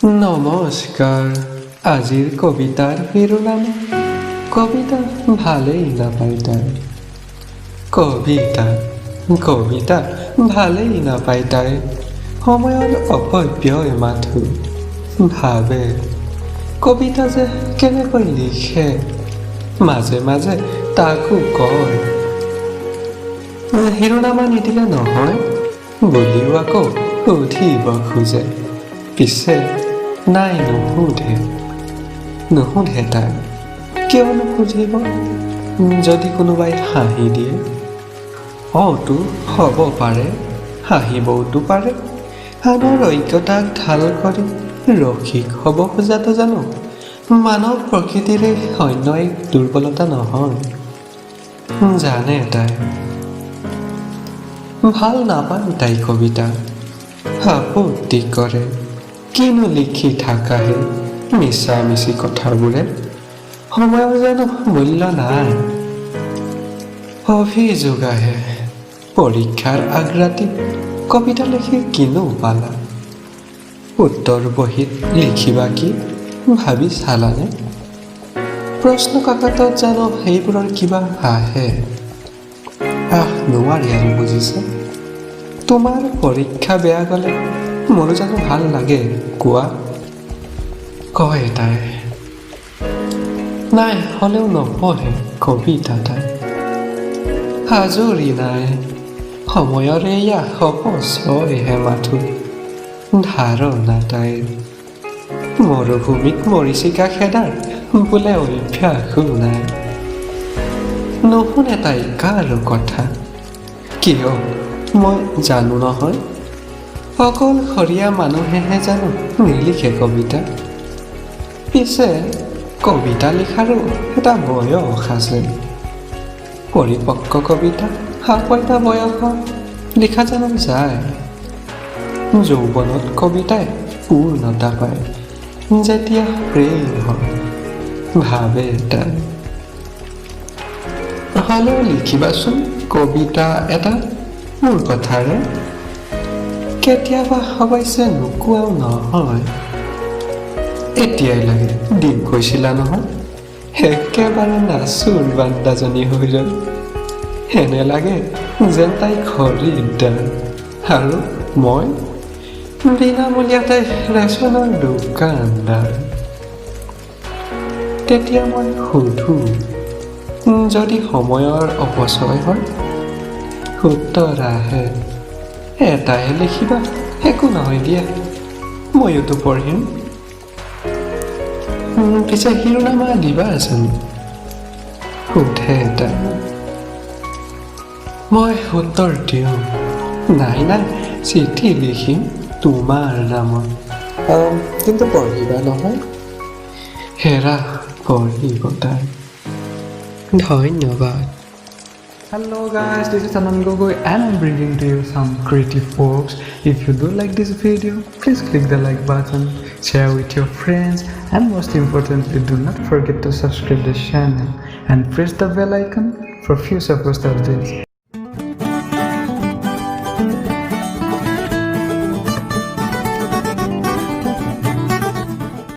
নমস্কাৰ। আজিৰ কবিতাৰ শিৰোনাম কবিতা ভালেই নাপায় তাই। কবিতা ভালেই নাপায় তাই। সময়ৰ অপব্যয় মাথো ভাবে। কবিতা যে কেনেকৈ লিখে মাজে মাজে তাকো কয়। শিৰোনামা নিদিলে নহয় বুলিও আকৌ সুধিব খোজে। পিছে নাই নুসুধে তাই। কিয় নুসুধিব যদি কোনোবাই হাঁহি দিয়ে? তো হ'ব পাৰে, হাঁহিবওতো পাৰে। আনৰ অজ্ঞতাক ঢাল কৰি ৰসিক হ'ব খোজাটো জানো মানৱ প্ৰকৃতিৰে অন্য এক দুৰ্বলতা নহয়? জানে তাই ভাল নাপায় তাই কবিতা। আপত্তি কৰে কিনো লিখি থাকাহে মিছামিছি কথাবোৰে। সময়ৰ জানো মূল্য নাই? অভিযোগ আহে পৰীক্ষাৰ আগৰাতি কবিতা লিখি কিনো পালা? উত্তৰ বহীত লিখিবা কি ভাবি চালানে? প্ৰশ্ন কাকতত জানো সেইবোৰৰ কিবা আহে? নোৱাৰি আৰু বুজিছে। তোমাৰ পৰীক্ষা বেয়া গ'লে মোৰো জানো ভাল লাগে কোৱা? কয় তাই। নাই হ'লেও নপঢ়ে কবিতা তাই। আজৰি নাই সময়ৰ এয়া অপচয়হে মাথো ধাৰণা তাইৰ। মৰুভূমিত মৰিচিকা খেদাৰ বোলে অভ্যাসো নাই। নুশুনে তাই কাৰো কথা। কিয় মই জানো নহয়। অকলশৰীয়া মানুহেহে জানো নিলিখে কবিতা। পিছে কবিতা লিখাৰো এটা বয়স আছে। পৰিপক্ক কবিতা এটা বয়সত লিখা জানো যায়। যৌৱনত কবিতাই পূৰ্ণতা পায় যেতিয়া প্ৰেম হয় ভাবে তাই। হ'লেও লিখিবাচোন কবিতা এটা মোৰ কথাৰে। কেতিয়াবা অৱশ্যে নোকোৱাও নহয়। এতিয়াই লাগে দিন কৈছিলা নহয় একেবাৰে নাচুৰ বান্দাজনী হৈ ৰ'ল। এনে লাগে যেন তাই খৰিদ্দাৰ আৰু মই বিনামূলীয়া তাই ৰেচনৰ দোকানদাৰ। তেতিয়া মই সুধো যদি সময়ৰ অপচয় হয়? উত্তৰ আহে এটাহে লিখিবা একো নহয় দিয়া ময়োতো পঢ়িম। পিছে শিৰোনামা দিবাচোন সোধে তাই। মই উত্তৰ দিওঁ নাই চিঠি লিখিম তোমাৰ নামত। কিন্তু পঢ়িবা নহয়? হেৰা পঢ়িব তাই। ধন্যবাদ। Hello guys, this is Anand Gogoi and I'm bringing to you some creative works. If you do like this video, please click the like button, share with your friends, and most importantly, do not forget to subscribe the channel and press the bell icon for future post updates.